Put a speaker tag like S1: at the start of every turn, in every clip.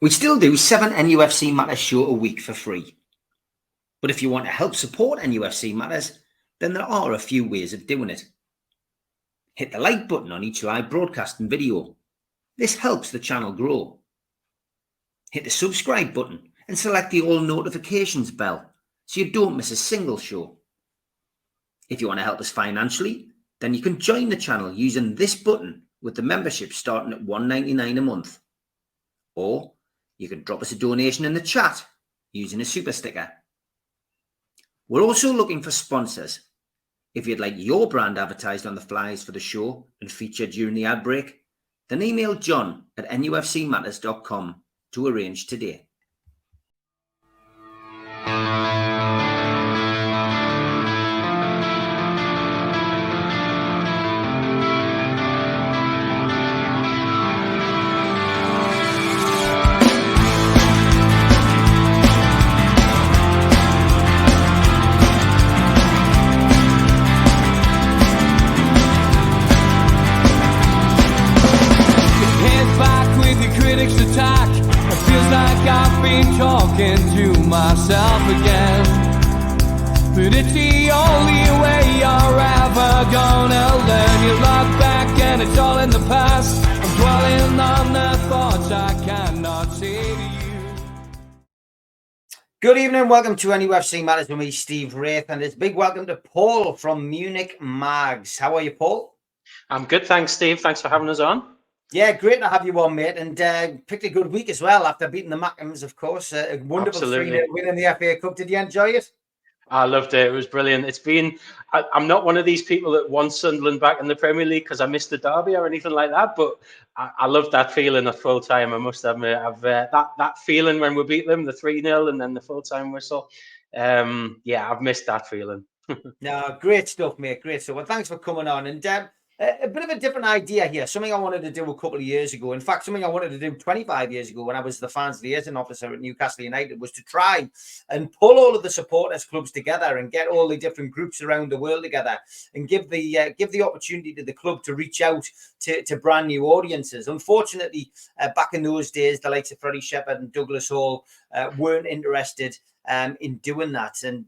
S1: We still do 7 NUFC Matters show a week for free. But if you want to help support NUFC Matters, then there are a few ways of doing it. Hit the like button on each live broadcast and video. This helps the channel grow. Hit the subscribe button and select the all notifications bell so you don't miss a single show. If you want to help us financially, then you can join the channel using this button with the membership starting at $1.99 a month. Or you can drop us a donation in the chat using a super sticker. We're also looking for sponsors. If you'd like your brand advertised on the flyers for the show and featured during the ad break, then email john@nufcmatters.com to arrange today.
S2: Attack. It feels like I've been talking to myself again, but it's the only way you're ever gonna learn. You look back and it's all in the past. I'm dwelling on the thoughts I cannot say to you.
S1: Good evening, welcome to NUFC Matters with me, Steve Wraith, and it's a big welcome to Paul from Munich Mags. How are you, Paul?
S3: I'm good, thanks, Steve. Thanks for having us on.
S1: Yeah, great to have you on, mate, and picked a good week as well after beating the Mackhams, of course. A wonderful 3-0 win in the FA Cup. Did you enjoy it?
S3: I loved it. It was brilliant. It's been, I'm not one of these people that wants Sunderland back in the Premier League because I missed the derby or anything like that, but I loved that feeling at full time, I must admit. That feeling when we beat them, the 3-0 and then the full-time whistle. Yeah, I've missed that feeling.
S1: No, great stuff, mate. Great stuff. Well, thanks for coming on. And a bit of a different idea here. Something I wanted to do a couple of years ago. In fact, something I wanted to do 25 years ago when I was the fans liaison officer at Newcastle United was to try and pull all of the supporters clubs together and get all the different groups around the world together and give the opportunity to the club to reach out to brand new audiences. Unfortunately, back in those days, the likes of Freddie Shepherd and Douglas Hall weren't interested in doing that. And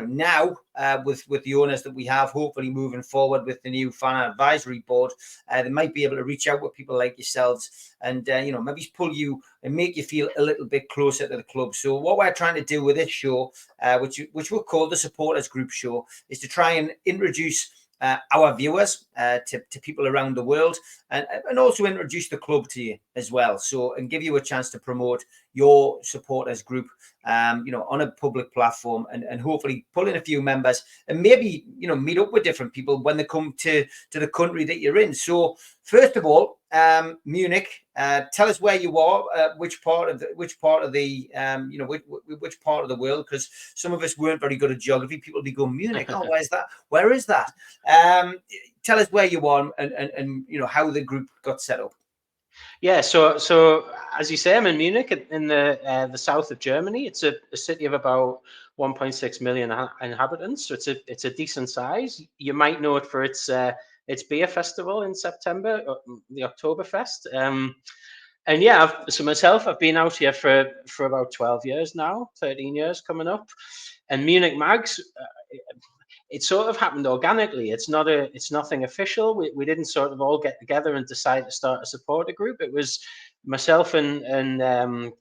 S1: now with the owners that we have, hopefully moving forward with the new fan advisory board, they might be able to reach out with people like yourselves and maybe pull you and make you feel a little bit closer to the club. So what we're trying to do with this show, which we'll call the Supporters Group Show, is to try and introduce our viewers to people around the world and also introduce the club to you as well. So, and give you a chance to promote your supporters group, on a public platform and hopefully pull in a few members and maybe, meet up with different people when they come to the country that you're in. So first of all, Munich, tell us where you are, which part of the world, because some of us weren't very good at geography. People be going, Munich, oh, where's that? Where is that? Tell us where you are and how the group got set up.
S3: Yeah, so as you say, I'm in Munich in the south of Germany. It's a city of about 1.6 million inhabitants, so it's a decent size. You might know it for its beer festival in September, the Oktoberfest. And yeah, I've been out here for about 12 years now, 13 years coming up. And Munich Mags, it sort of happened organically. It's nothing official. We didn't sort of all get together and decide to start a supporter group. It was myself and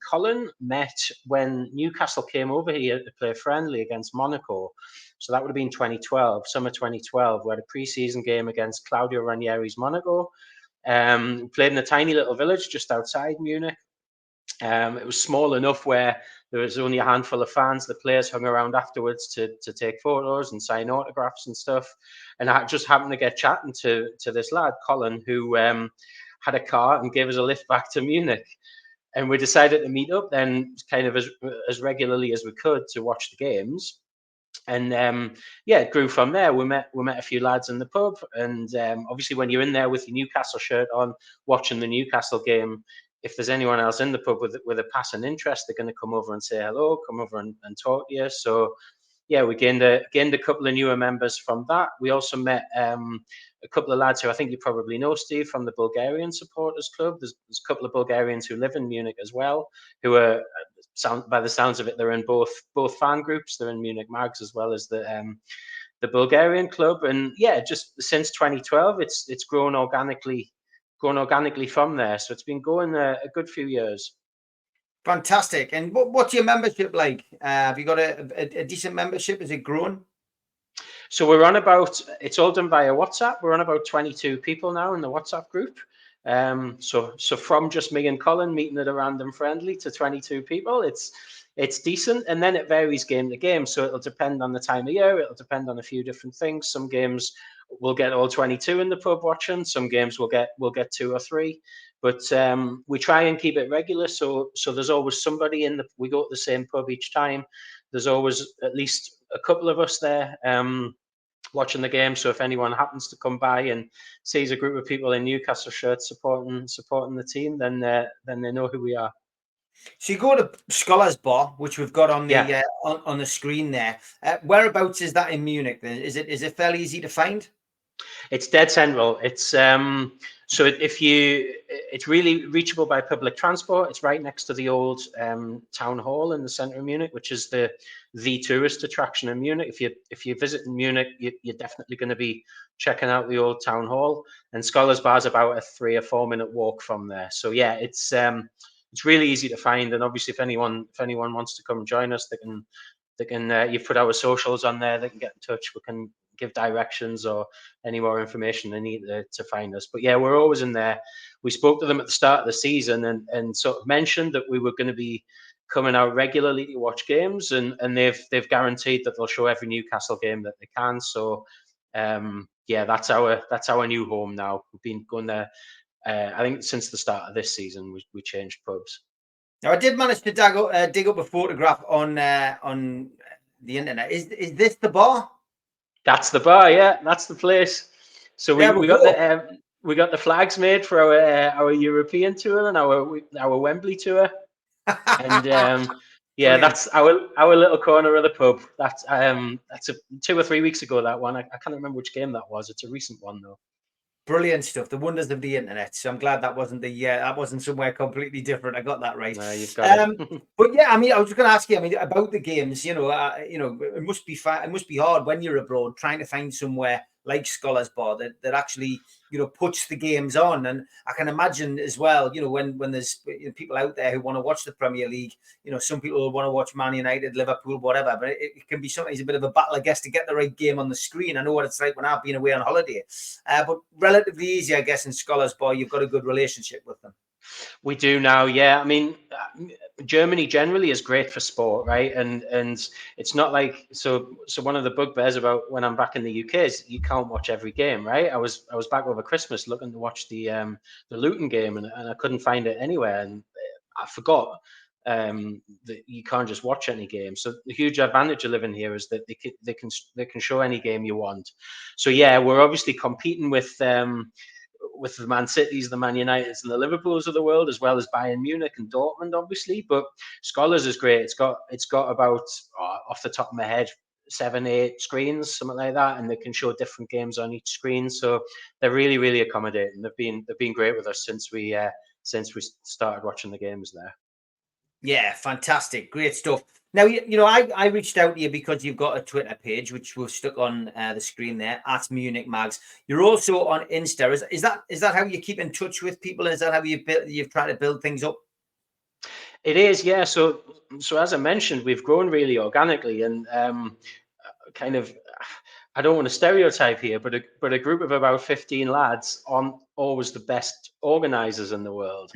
S3: Colin met when Newcastle came over here to play friendly against Monaco. So that would have been 2012, summer 2012. We had a pre-season game against Claudio Ranieri's Monaco. Played in a tiny little village just outside Munich. It was small enough where there was only a handful of fans. The players hung around afterwards to take photos and sign autographs and stuff. And I just happened to get chatting to this lad, Colin, who had a car and gave us a lift back to Munich. And we decided to meet up then kind of as regularly as we could to watch the games. And it grew from there. We met a few lads in the pub. And obviously when you're in there with your Newcastle shirt on, watching the Newcastle game, if there's anyone else in the pub with a passing interest, they're going to come over and say hello, come over and talk to you. So we gained a couple of newer members from that. We also met a couple of lads who I think you probably know, Steve, from the Bulgarian supporters club. There's a couple of Bulgarians who live in Munich as well, who are by the sounds of it, they're in both fan groups. They're in Munich Mags as well as the Bulgarian club. And yeah, just since 2012, it's grown organically from there. So it's been going a good few years.
S1: Fantastic. And what's your membership like? Have you got a decent membership? Is it growing?
S3: So it's all done via WhatsApp. We're on about 22 people now in the WhatsApp group. So from just me and Colin meeting at a random friendly to 22 people, it's decent. And then it varies game to game. So it'll depend on the time of year. It'll depend on a few different things. Some games we'll get all 22 in the pub watching. Some games we'll get 2 or 3. But we try and keep it regular. So there's always somebody we go to the same pub each time. There's always at least a couple of us there watching the game. So if anyone happens to come by and sees a group of people in Newcastle shirts supporting the team, then they know who we are.
S1: So you go to Scholars Bar, which we've got on the on the screen there. Whereabouts is that in Munich? Then is it fairly easy to find?
S3: It's dead central. It's it's really reachable by public transport. It's right next to the old town hall in the center of Munich, which is the tourist attraction in Munich. If you visit in Munich, you're definitely going to be checking out the old town hall. And Scholars Bar is about a 3 or 4 minute walk from there. So yeah, it's really easy to find. And obviously, if anyone wants to come join us, they can. You've put our socials on there. They can get in touch. We can give directions or any more information they need to find us. But yeah, we're always in there. We spoke to them at the start of the season and sort of mentioned that we were going to be coming out regularly to watch games, and they've guaranteed that they'll show every Newcastle game that they can. So yeah, that's our new home now. We've been going there. I think since the start of this season, we changed pubs.
S1: Now, I did manage to dig up a photograph on the internet. Is this the bar?
S3: That's the bar, yeah. That's the place. So we got the flags made for our European tour and our Wembley tour, and yeah, that's our little corner of the pub. That's 2 or 3 weeks ago. That one, I can't remember which game that was. It's a recent one though.
S1: Brilliant stuff. The wonders of the internet. So I'm glad that wasn't somewhere completely different. I got that right.
S3: No, you've got it.
S1: But yeah, I mean, I was just going to ask you. I mean, about the games. It must be hard when you're abroad trying to find somewhere like Scholars Bar that actually puts the games on. And I can imagine as well, when there's people out there who want to watch the Premier League, some people will want to watch Man United, Liverpool, whatever, but it can be sometimes a bit of a battle, I guess, to get the right game on the screen. I know what it's like when I've been away on holiday, but relatively easy, I guess, in Scholars Bar. You've got a good relationship with them.
S3: We do now, yeah. I mean, Germany generally is great for sport, right? And it's not like so one of the bugbears about when I'm back in the UK is you can't watch every game, right? I was back over Christmas looking to watch the Luton game and I couldn't find it anywhere, and I forgot that you can't just watch any game. So the huge advantage of living here is that they can show any game you want. So yeah, we're obviously competing with the Man Cities, the Man Uniteds, and the Liverpools of the world, as well as Bayern Munich and Dortmund, obviously. But Scholars is great. It's got about off the top of my head 7, 8 screens, something like that, and they can show different games on each screen. So they're really, really accommodating. They've been great with us since we started watching the games there.
S1: Yeah, fantastic, great stuff. Now, I reached out to you because you've got a Twitter page, which we've stuck on the screen there, at Munich Mags. You're also on Insta. Is that how you keep in touch with people? Is that how you've tried to build things up?
S3: It is, yeah. So as I mentioned, we've grown really organically, and kind of, I don't want to stereotype here, but a group of about 15 lads aren't always the best organizers in the world,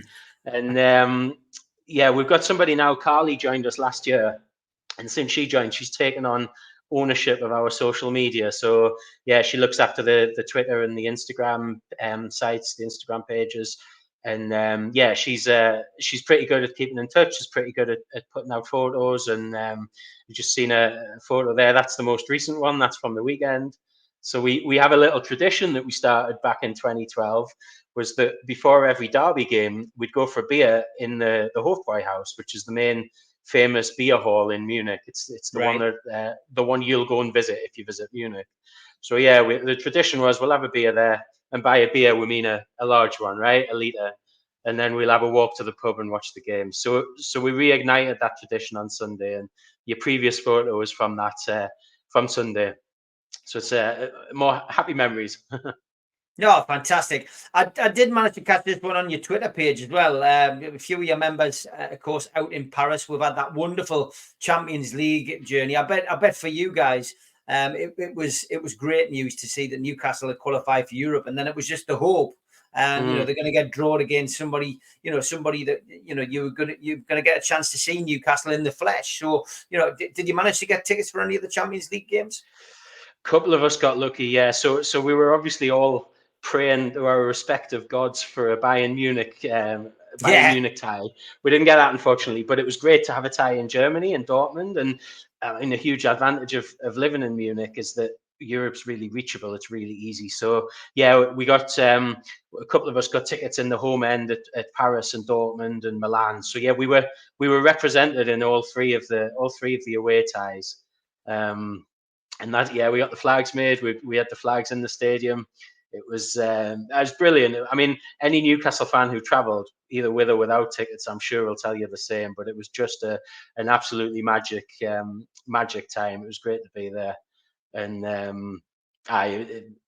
S3: and yeah, we've got somebody now. Carly joined us last year, and since she joined, she's taken on ownership of our social media. So yeah, she looks after the Twitter and the Instagram sites, the Instagram pages, and yeah, she's pretty good at keeping in touch. She's pretty good at putting out photos, and you've just seen a photo there. That's the most recent one. That's from the weekend. So we have a little tradition that we started back in 2012. Was that before every derby game, we'd go for a beer in the Hofbräuhaus, which is the main famous beer hall in Munich. It's the one
S1: Right.
S3: that the one you'll go and visit if you visit Munich. So yeah, the tradition was we'll have a beer there, and by a beer we mean a large one, right, a liter, and then we'll have a walk to the pub and watch the game. So we reignited that tradition on Sunday, and your previous photo was from that from Sunday. So it's more happy memories.
S1: No, fantastic. I did manage to catch this one on your Twitter page as well. A few of your members, of course, out in Paris. We've had that wonderful Champions League journey. I bet for you guys, it was great news to see that Newcastle had qualified for Europe, and then it was just the hope. And they're going to get drawn against somebody that you're gonna get a chance to see Newcastle in the flesh. So did you manage to get tickets for any of the Champions League games?
S3: Couple of us got lucky, yeah. So we were obviously all praying to our respective gods for a Bayern Munich Munich tie. We didn't get that, unfortunately, but it was great to have a tie in Germany and Dortmund. And a huge advantage of living in Munich is that Europe's really reachable. It's really easy. So yeah, we got a couple of us got tickets in the home end at Paris and Dortmund and Milan. So yeah, we were represented in all three of the away ties. And that, yeah, we got the flags made. We had the flags in the stadium. It was brilliant. I mean, any Newcastle fan who travelled, either with or without tickets, I'm sure will tell you the same. But it was just an absolutely magic time. It was great to be there, and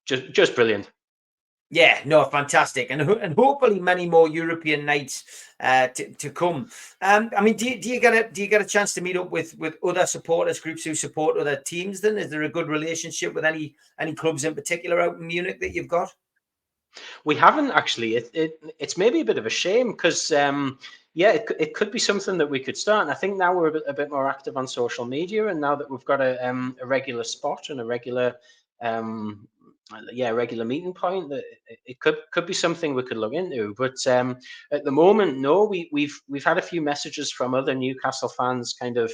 S3: just brilliant.
S1: Yeah, no, fantastic, and hopefully many more European nights to come. I mean, do you get a chance to meet up with other supporters groups who support other teams? Then is there a good relationship with any clubs in particular out in Munich that you've got?
S3: We haven't actually. It's maybe a bit of a shame because yeah, it could be something that we could start. And I think now we're a bit more active on social media, and now that we've got a regular spot and a regular regular meeting point, that it could be something we could look into. But at the moment, no. We've had a few messages from other Newcastle fans, kind of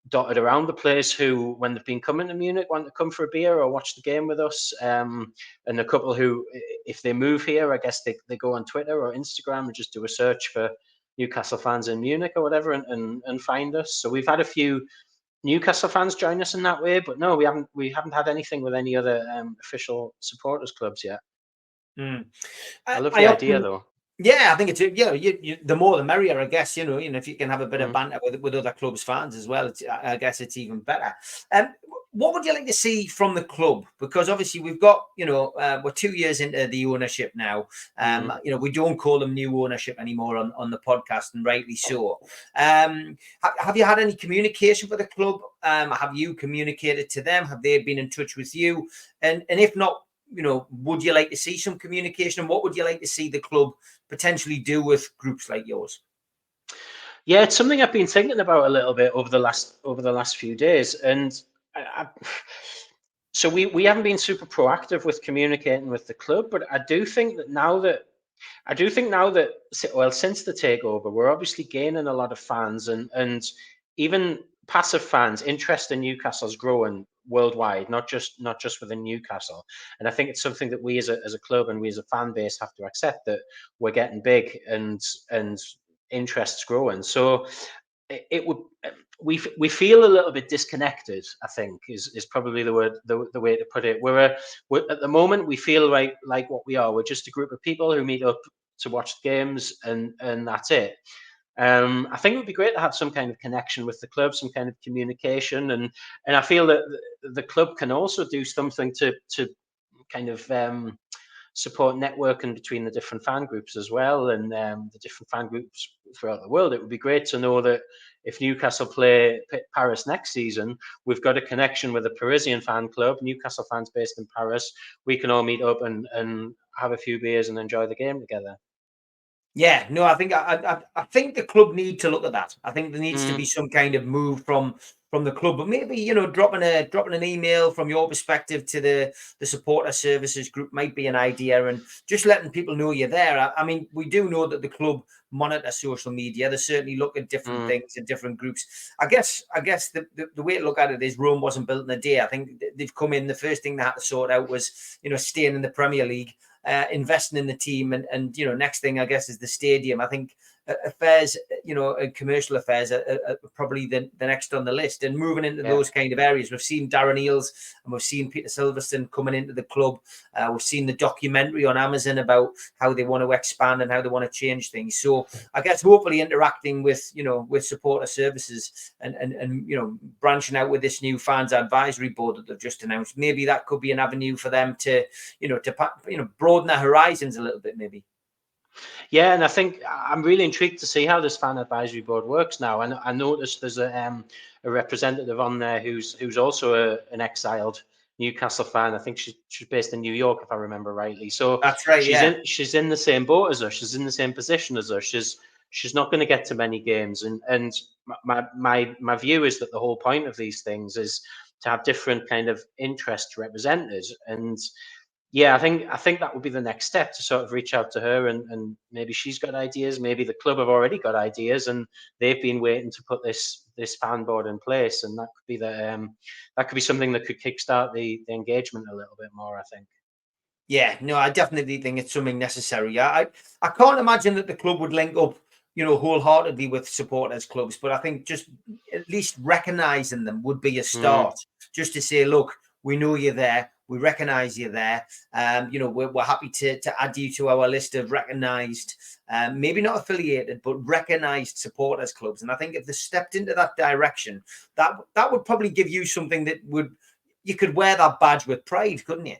S3: dotted around the place, who, when they've been coming to Munich, want to come for a beer or watch the game with us. And a couple who, if they move here, I guess they go on Twitter or Instagram and just do a search for Newcastle fans in Munich or whatever, and find us. So we've had a few Newcastle fans join us in that way, but no, we haven't had anything with any other official supporters clubs yet. I love the idea, though.
S1: Yeah, I think it's the more the merrier, I guess. If you can have a bit of banter with other clubs' fans as well, I guess it's even better. What would you like to see from the club? Because obviously we've got, we're 2 years into the ownership now. We don't call them new ownership anymore on the podcast, and rightly so. Have you had any communication with the club? Have you communicated to them? Have they been in touch with you? And if not, would you like to see some communication? And what would you like to see the club potentially do with groups like yours?
S3: Yeah, it's something I've been thinking about a little bit over the last few days, and so we haven't been super proactive with communicating with the club. But I do think now that since the takeover, we're obviously gaining a lot of fans, and even passive fans. Interest in Newcastle's growing worldwide, not just within Newcastle. And I think it's something that we as a club and we as a fan base have to accept, that we're getting big and interest's growing. So it would we feel a little bit disconnected, I think is probably the word, the way to put it. We're at the moment, we feel like what we are. We're just a group of people who meet up to watch the games, and that's it. I think it would be great to have some kind of connection with the club, some kind of communication, and I feel that the club can also do something to kind of support networking between the different fan groups as well, and the different fan groups throughout the world. It would be great to know that if Newcastle play Paris next season, we've got a connection with a Parisian fan club, Newcastle fans based in Paris. We can all meet up and have a few beers and enjoy the game together.
S1: Yeah, no, I think the club need to look at that. I think there needs to be some kind of move from the club, but maybe dropping an email from your perspective to the supporter services group might be an idea, and just letting people know you're there. I mean, we do know that the club monitor social media. They certainly look at different things in different groups. I guess the way to look at it is Rome wasn't built in a day. I think they've come in. The first thing they had to sort out was staying in the Premier League. Investing in the team, and next thing I guess is the stadium. I think affairs, and commercial affairs are probably the next on the list. And moving into those kind of areas, we've seen Darren Eales and we've seen Peter Silverstone coming into the club. We've seen the documentary on Amazon about how they want to expand and how they want to change things. So I guess hopefully interacting with supporter services and branching out with this new fans advisory board that they've just announced, maybe that could be an avenue for them to broaden their horizons a little bit, maybe.
S3: Yeah, and I think I'm really intrigued to see how this fan advisory board works now. And I noticed there's a representative on there who's also an exiled Newcastle fan. I think she's based in New York, if I remember rightly. So
S1: that's right.
S3: She's in the same boat as us. She's in the same position as us. She's not going to get to many games. And my view is that the whole point of these things is to have different kind of interests represented. And yeah, I think that would be the next step, to sort of reach out to her, and maybe she's got ideas, maybe the club have already got ideas, and they've been waiting to put this fan board in place, and that could be something that could kickstart the engagement a little bit more, I think.
S1: Yeah, no, I definitely think it's something necessary. I can't imagine that the club would link up, wholeheartedly with supporters clubs, but I think just at least recognizing them would be a start. Just to say, look, we know you're there. We recognise you there. We're happy to add you to our list of recognised, maybe not affiliated, but recognised supporters clubs. And I think if they stepped into that direction, that would probably give you something that you could wear that badge with pride, couldn't you?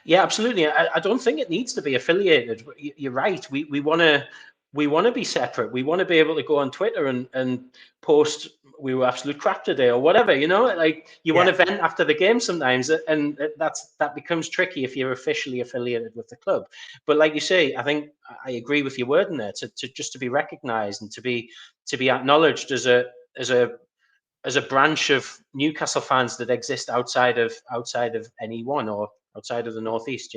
S3: Yeah, absolutely. I don't think it needs to be affiliated. You're right. We want to be separate. We want to be able to go on Twitter and post, we were absolute crap today, or whatever, like you want to vent after the game sometimes, and that becomes tricky if you're officially affiliated with the club. But like you say, I think I agree with your word in there, to just to be recognized and to be acknowledged as a branch of Newcastle fans that exist outside of NE1 or outside of the Northeast,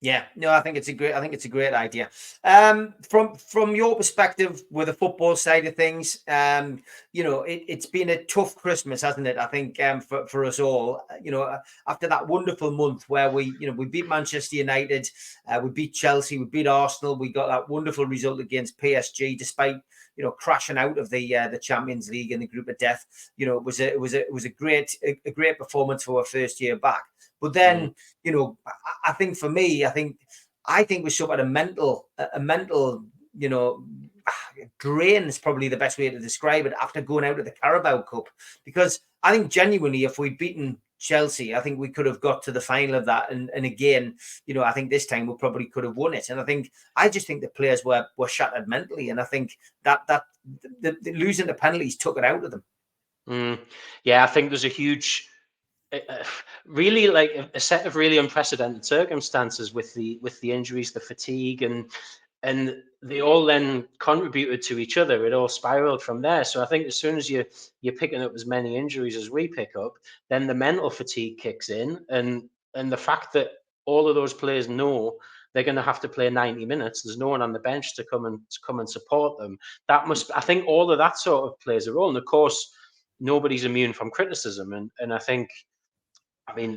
S1: Yeah, no, I think it's a great idea. From your perspective with the football side of things, it's been a tough Christmas, hasn't it? I think for us all, after that wonderful month where we beat Manchester United, we beat Chelsea, we beat Arsenal, we got that wonderful result against PSG, despite crashing out of the Champions League in the group of death. It was a great performance for our first year back. But then, I think for me, I think we suffered a mental, drain is probably the best way to describe it, after going out of the Carabao Cup. Because I think genuinely, if we'd beaten Chelsea, I think we could have got to the final of that. And again, I think this time we probably could have won it. And I just think the players were shattered mentally. And I think that the losing the penalties took it out of them.
S3: Yeah, I think there's a huge, really like a set of really unprecedented circumstances with the injuries, the fatigue, and they all then contributed to each other. It all spiraled from there. So I think as soon as you're picking up as many injuries as we pick up, then the mental fatigue kicks in, and the fact that all of those players know they're going to have to play 90 minutes. There's no one on the bench to come and support them. I think all of that sort of plays a role. And of course, nobody's immune from criticism. And I think,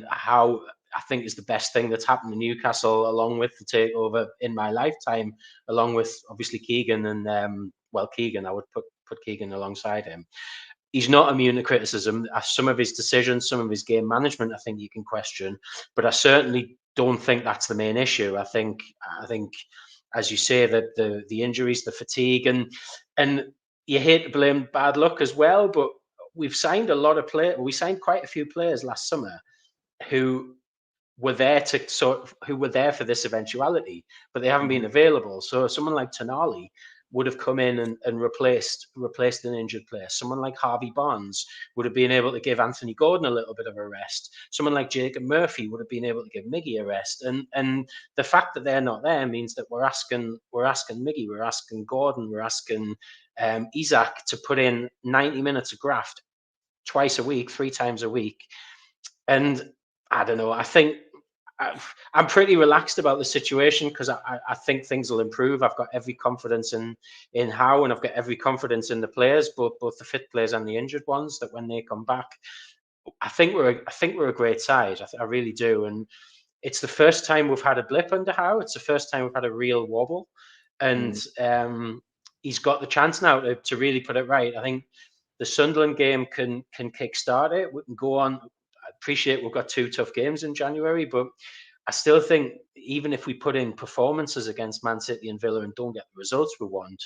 S3: how I think is the best thing that's happened to Newcastle, along with the takeover in my lifetime, along with obviously Keegan and Keegan, I would put Keegan alongside him. He's not immune to criticism. Some of his decisions, some of his game management, I think you can question, but I certainly don't think that's the main issue. I think, as you say, that the injuries, the fatigue, and you hate to blame bad luck as well, but we've signed a lot of players. We signed quite a few players last summer who were there for this eventuality, but they haven't been available. So someone like Tonali would have come in and replaced an injured player. Someone like Harvey Barnes would have been able to give Anthony Gordon a little bit of a rest. Someone like Jacob Murphy would have been able to give Miggy a rest. And the fact that they're not there means that we're asking Miggy, we're asking Gordon, we're asking Isak to put in 90 minutes of graft twice a week, 3 times a week. And I don't know, I think I'm pretty relaxed about the situation, because I think things will improve. I've got every confidence in Howe, and I've got every confidence in the players, both the fit players and the injured ones, that when they come back, I think we're a great side. I really do. And it's the first time we've had a blip under Howe. It's the first time we've had a real wobble. And he's got the chance now to really put it right. I think the Sunderland game can kickstart it. We can go on. I appreciate we've got 2 tough games in January, but I still think even if we put in performances against Man City and Villa and don't get the results we want,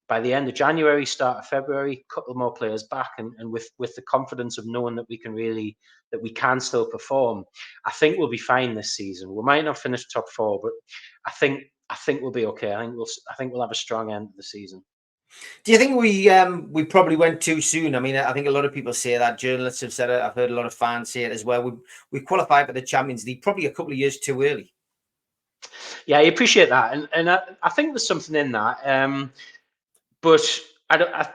S3: by the end of January, start of February, a couple more players back, and with the confidence of knowing that we can still perform, I think we'll be fine this season. We might not finish top 4, but I think we'll be okay. I think we'll have a strong end of the season.
S1: Do you think we probably went too soon? I mean, I think a lot of people say that. Journalists have said it. I've heard a lot of fans say it as well. We qualified for the Champions League probably a couple of years too early.
S3: Yeah, I appreciate that, and I think there's something in that. But I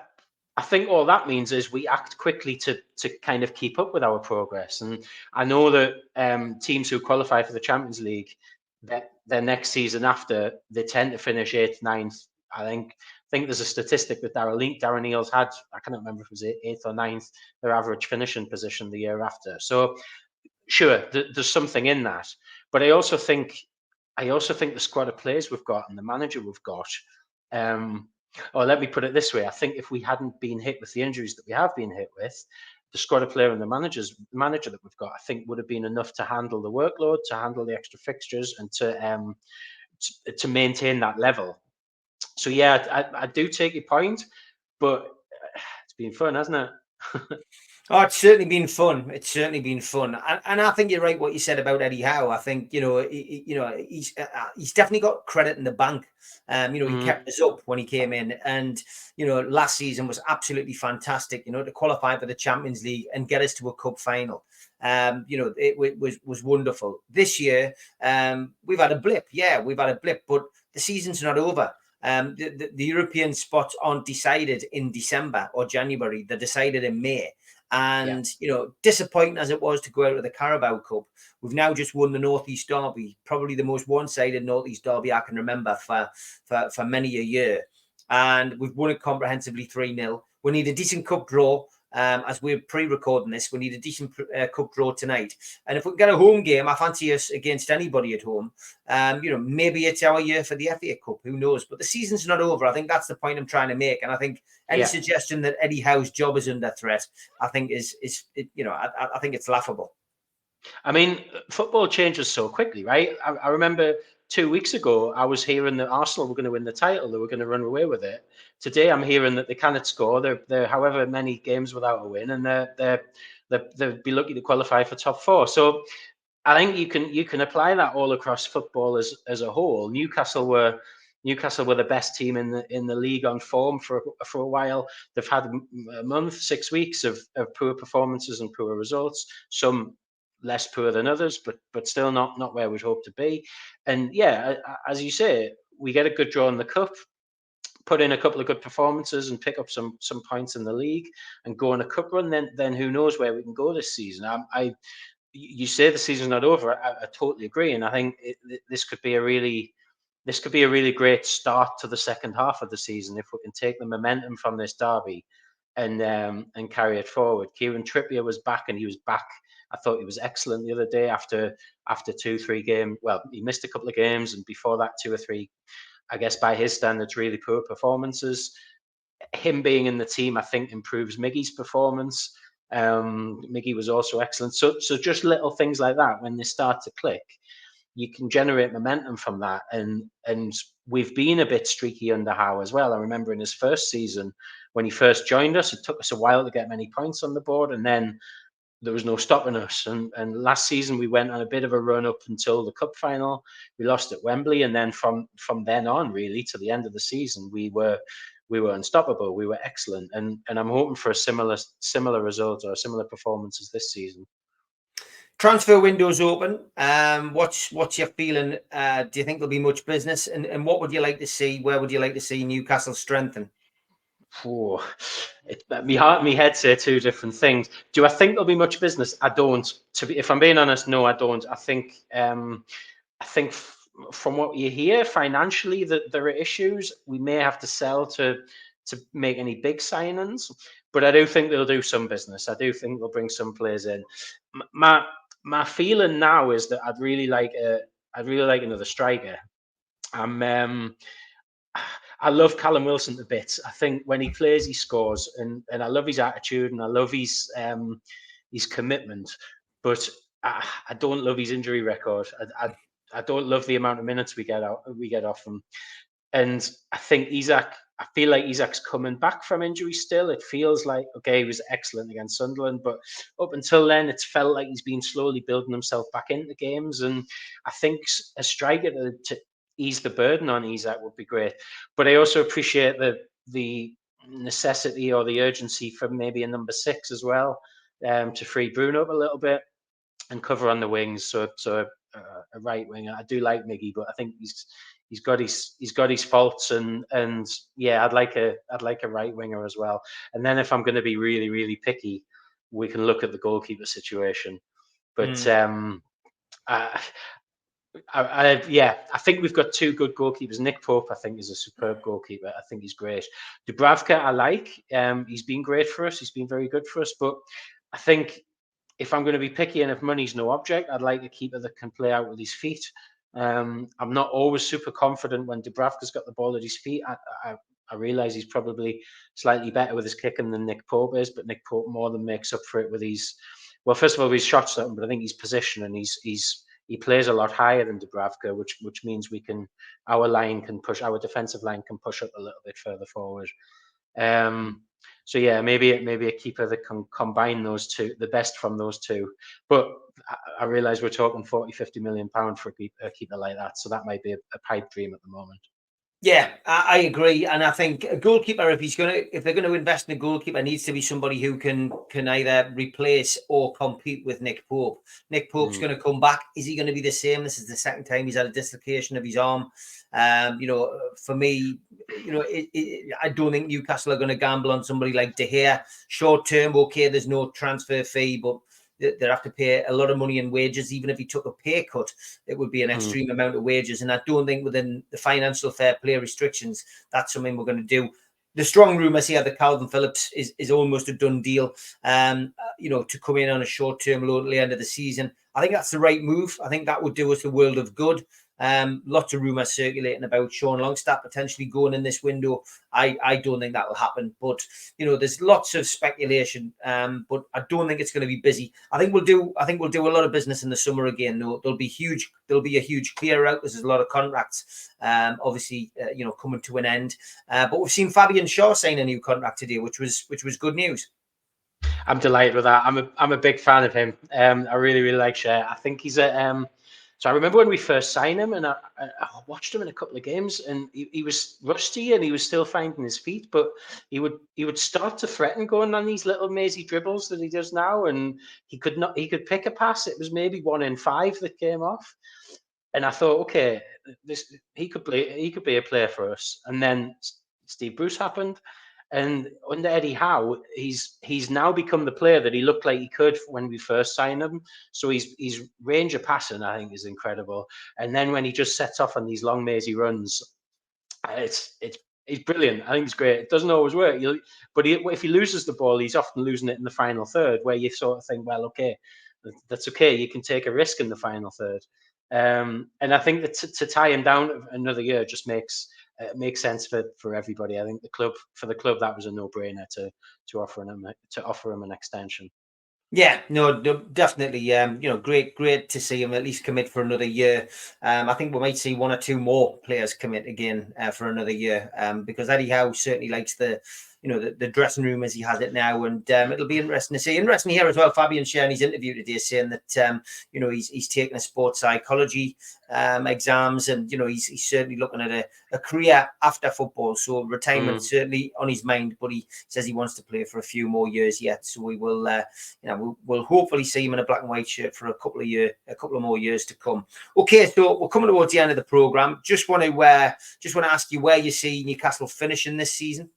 S3: think all that means is we act quickly to kind of keep up with our progress. And I know that teams who qualify for the Champions League, their next season after, they tend to finish 8th, 9th. I think there's a statistic that Darren Neal's had. I can't remember if it was 8th or 9th, their average finishing position the year after. So sure, there's something in that. But I also think the squad of players we've got and the manager we've got. Or let me put it this way: I think if we hadn't been hit with the injuries that we have been hit with, the squad of player and the manager that we've got, I think would have been enough to handle the workload, to handle the extra fixtures, and to maintain that level. So yeah, I do take your point, but it's been fun, hasn't it?
S1: Oh, it's certainly been fun. It's certainly been fun, and I think you're right what you said about Eddie Howe. I think he's definitely got credit in the bank. He kept us up when he came in, and last season was absolutely fantastic. To qualify for the Champions League and get us to a cup final. It was wonderful. This year, we've had a blip. Yeah, we've had a blip, but the season's not over. The European spots aren't decided in December or January. They're decided in May. And, disappointing as it was to go out of the Carabao Cup, we've now just won the Northeast Derby, probably the most one-sided Northeast Derby I can remember for many a year. And we've won it comprehensively 3-0. We need a decent cup draw. As we're pre-recording this, we need a decent cup draw tonight. And if we can get a home game, I fancy us against anybody at home. Maybe it's our year for the FA Cup. Who knows? But the season's not over. I think that's the point I'm trying to make. And I think any suggestion that Eddie Howe's job is under threat, I think I think it's laughable.
S3: I mean, football changes so quickly, right? I remember 2 weeks ago, I was hearing that Arsenal were going to win the title. They were going to run away with it. Today, I'm hearing that they cannot score. They're however many games without a win, and they'll be lucky to qualify for top 4. So I think you can apply that all across football as a whole. Newcastle were the best team in the league on form for a while. They've had a month, 6 weeks of poor performances and poor results. Some less poor than others, but still not where we'd hope to be. And yeah, as you say, we get a good draw in the cup, put in a couple of good performances and pick up some points in the league and go on a cup run, then who knows where we can go this season. You say the season's not over. I totally agree, and I think this could be a really great start to the second half of the season if we can take the momentum from this derby and carry it forward. Kieran Trippier was back, and he was back. I thought he was excellent the other day after 2-3 games. Well, he missed a couple of games, and before that, 2 or 3, I guess by his standards, really poor performances. Him being in the team, I think, improves Miggy's performance. Miggy was also excellent. So just little things like that, when they start to click, you can generate momentum from that. And we've been a bit streaky under Howe as well. I remember in his first season, when he first joined us, it took us a while to get many points on the board, and then there was no stopping us. And last season we went on a bit of a run up until the cup final. We lost at Wembley, and then from then on, really, to the end of the season, we were unstoppable. We were excellent, and I'm hoping for a similar result or similar performances this season.
S1: Transfer window's open. What's your feeling? Do you think there'll be much business? And what would you like to see? Where would you like to see Newcastle strengthen?
S3: My heart and my head say 2 different things. Do I think there'll be much business? I don't. If I'm being honest, no, I don't. I think from what you hear financially that there are issues. We may have to sell to make any big signings, but I do think they'll do some business. I do think they'll bring some players in. My feeling now is that I'd really like another striker. I love Callum Wilson to bits. I think when he plays, he scores, and I love his attitude, and I love his commitment. But I don't love his injury record. I don't love the amount of minutes we get off him. And I think I feel like Isak's coming back from injury still. It feels like, okay, he was excellent against Sunderland, but up until then, it's felt like he's been slowly building himself back into games. And I think a striker to ease the burden on Isak would be great. But I also appreciate the necessity or the urgency for maybe a number 6 as well, to free Bruno up a little bit and cover on the wings. So a right winger. I do like Miggy, but I think he's got his faults, and yeah, I'd like a right winger as well. And then if I'm going to be really, really picky, we can look at the goalkeeper situation. But I think we've got 2 good goalkeepers. Nick Pope, I think, is a superb goalkeeper. I think he's great. Dubravka, I like. He's been great for us. He's been very good for us. But I think if I'm going to be picky and if money's no object, I'd like a keeper that can play out with his feet. I'm not always super confident when Dubravka's got the ball at his feet. I realise he's probably slightly better with his kicking than Nick Pope is, but Nick Pope more than makes up for it with his, well, first of all, his shot stopping, but I think his position, and he plays a lot higher than Dubravka, which means our defensive line can push up a little bit further forward. So yeah, maybe a keeper that can combine those two, the best from those two. But I realise we're talking 40-50 million pound for a keeper like that, so that might be a pipe dream at the moment.
S1: Yeah, I agree, and I think a goalkeeper, if they're going to invest in a goalkeeper, needs to be somebody who can either replace or compete with Nick Pope. Nick Pope's going to come back. Is he going to be the same? This is the second time he's had a dislocation of his arm. For me, I don't think Newcastle are going to gamble on somebody like De Gea. Short term, okay, there's no transfer fee, but they have to pay a lot of money in wages. Even if he took a pay cut, it would be an extreme amount of wages. And I don't think within the financial fair play restrictions, that's something we're going to do. The strong rumours here that Calvin Phillips is almost a done deal, to come in on a short-term loan at the end of the season. I think that's the right move. I think that would do us the world of good. Lots of rumours circulating about Sean Longstaff potentially going in this window. I don't think that will happen, but there's lots of speculation. But I don't think it's going to be busy. I think we'll do a lot of business in the summer again. There'll be a huge clear out. There's a lot of contracts, obviously, coming to an end. But we've seen Fabian Shaw sign a new contract today, which was good news.
S3: I'm delighted with that. I'm a big fan of him. I really, really like Shaw. I think he's so I remember when we first signed him, and I watched him in a couple of games, and he was rusty and he was still finding his feet, but he would start to threaten going on these little mazy dribbles that he does now, and he could pick a pass. It was maybe 1 in 5 that came off, and I thought, okay, he could be a player for us. And then Steve Bruce happened. And under Eddie Howe, he's now become the player that he looked like he could when we first signed him. So his range of passing, I think, is incredible. And then when he just sets off on these long mazy runs, it's brilliant. I think it's great. It doesn't always work, but if he loses the ball, he's often losing it in the final third, where you sort of think, well, okay, that's okay. You can take a risk in the final third. And I think that to tie him down another year just makes sense for everybody. I think for the club that was a no-brainer to offer him an extension.
S1: Yeah, no, definitely. Great to see him at least commit for another year. I think we might see 1 or 2 more players commit again for another year, because Eddie Howe certainly likes the dressing room as he has it now, and it'll be interesting to see. Interesting to hear as well, Fabian Shaw in his interview today saying that he's taking a sports psychology exams, and he's certainly looking at a career after football. So retirement certainly on his mind, but he says he wants to play for a few more years yet. So we will, we'll hopefully see him in a black and white shirt for a couple of more years to come. Okay, so we're coming towards the end of the program. Just want to ask you where you see Newcastle finishing this season.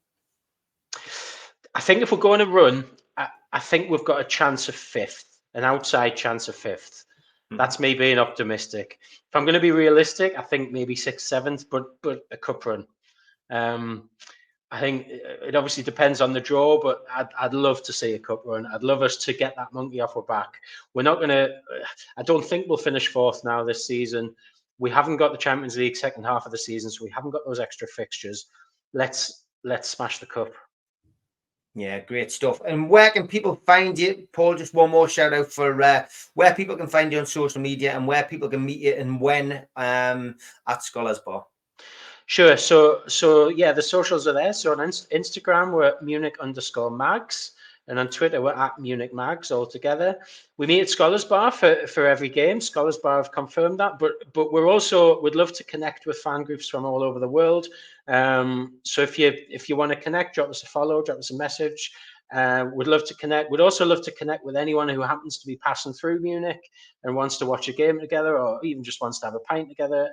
S3: I think if we're going to run, I think we've got a chance of 5th, an outside chance of 5th. That's me being optimistic. If I'm going to be realistic, I think maybe 6th, 7th, but a cup run. I think it obviously depends on the draw, but I'd love to see a cup run. I'd love us to get that monkey off our back. We're not going to. I don't think we'll finish 4th now this season. We haven't got the Champions League second half of the season, so we haven't got those extra fixtures. let's smash the cup.
S1: Yeah, great stuff. And where can people find you, Paul? Just one more shout out for where people can find you on social media and where people can meet you and when at Scholars Bar.
S3: Sure. So yeah, the socials are there. So on Instagram, we're at Munich_mags. And on Twitter, we're at Munich Mags all together. We meet at Scholars Bar for every game. Scholars Bar have confirmed that. But we're also, we'd love to connect with fan groups from all over the world. So if you want to connect, drop us a follow, drop us a message. We'd love to connect. We'd also love to connect with anyone who happens to be passing through Munich and wants to watch a game together, or even just wants to have a pint together.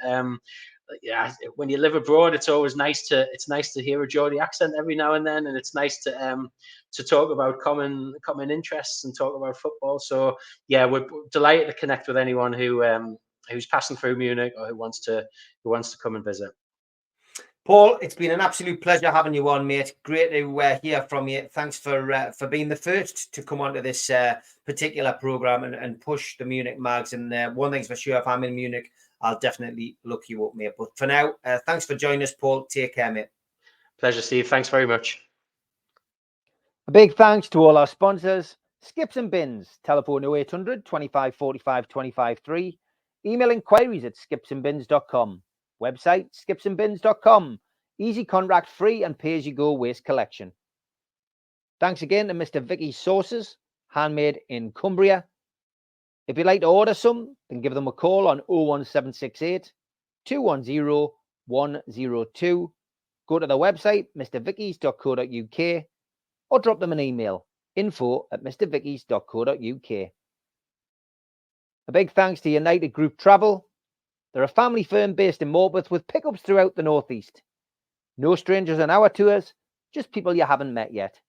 S3: Yeah, when you live abroad, it's always nice to hear a Geordie accent every now and then, and it's nice to talk about common interests and talk about football. So yeah, we're delighted to connect with anyone who's passing through Munich or who wants to come and visit.
S1: Paul, it's been an absolute pleasure having you on, mate. Great to hear from you. Thanks for being the first to come onto this particular program and push the Munich Mags. And one thing's for sure, if I'm in Munich, I'll definitely look you up, mate. But for now, thanks for joining us, Paul. Take care, mate.
S3: Pleasure, Steve. Thanks very much.
S4: A big thanks to all our sponsors: Skips and Bins, telephone 0800 25 45 25 3, email inquiries at skipsandbins.com, website skipsandbins.com, easy contract free and pay-as-you-go waste collection. Thanks again to Mr. Vicky's Sauces, handmade in Cumbria. If you'd like to order some, then give them a call on 01768 210 102. Go to the website mrvickies.co.uk or drop them an email, info@mrvickies.co.uk. A big thanks to United Group Travel. They're a family firm based in Morpeth with pickups throughout the northeast. No strangers on our tours, just people you haven't met yet.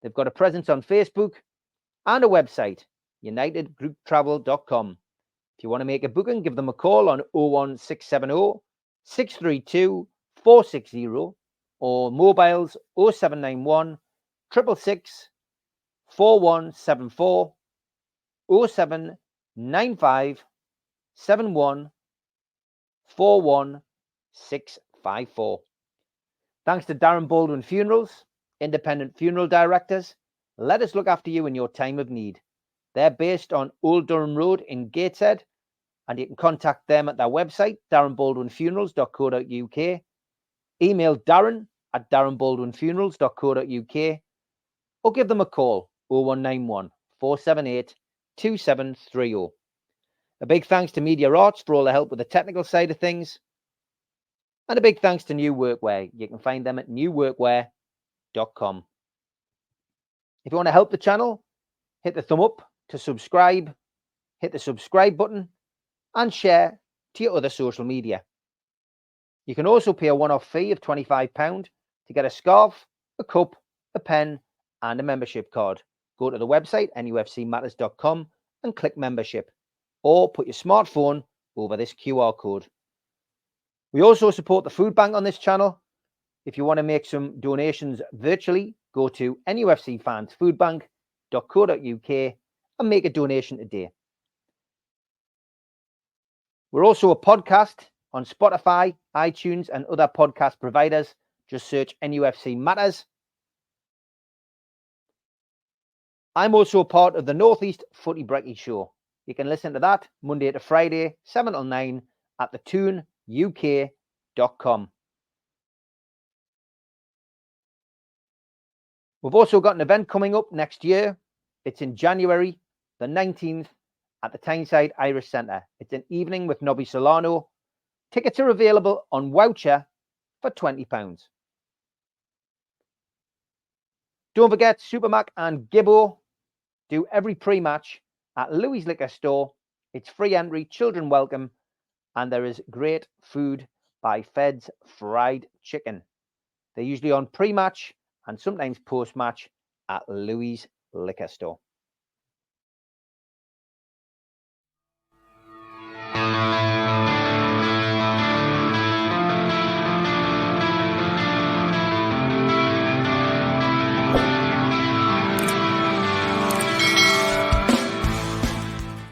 S4: They've got a presence on Facebook and a website, unitedgrouptravel.com. If you want to make a booking, give them a call on 01670 632 460 or mobiles 0791 666 4174 0795 71 41654. Thanks to Darren Baldwin Funerals, independent funeral directors. Let us look after you in your time of need. They're based on Old Durham Road in Gateshead, and you can contact them at their website, darrenbaldwinfunerals.co.uk. Email darren@darrenbaldwinfunerals.co.uk or give them a call, 0191 478 2730. A big thanks to Media Arts for all the help with the technical side of things. And a big thanks to New Workwear. You can find them at newworkwear.com. If you want to help the channel, hit the thumb up to subscribe, hit the subscribe button, and share to your other social media. You can also pay a one-off fee of £25 to get a scarf, a cup, a pen, and a membership card. Go to the website, nufcmatters.com, and click membership, or put your smartphone over this QR code. We also support the food bank on this channel. If you want to make some donations virtually, go to nufcfansfoodbank.co.uk and make a donation today. We're also a podcast on Spotify, iTunes, and other podcast providers. Just search NUFC Matters. I'm also a part of the Northeast Footy Brekkie Show. You can listen to that Monday to Friday, 7 till 9 at thetuneuk.com. We've also got an event coming up next year. It's in January the 19th at the Tyneside Irish Centre. It's an evening with Nobby Solano. Tickets are available on Voucher for £20. Don't forget, Supermac and Gibbo do every pre-match at Louis Liquor Store. It's free entry, children welcome, and there is great food by Fed's Fried Chicken. They're usually on pre-match and sometimes post-match at Louis Liquor Store.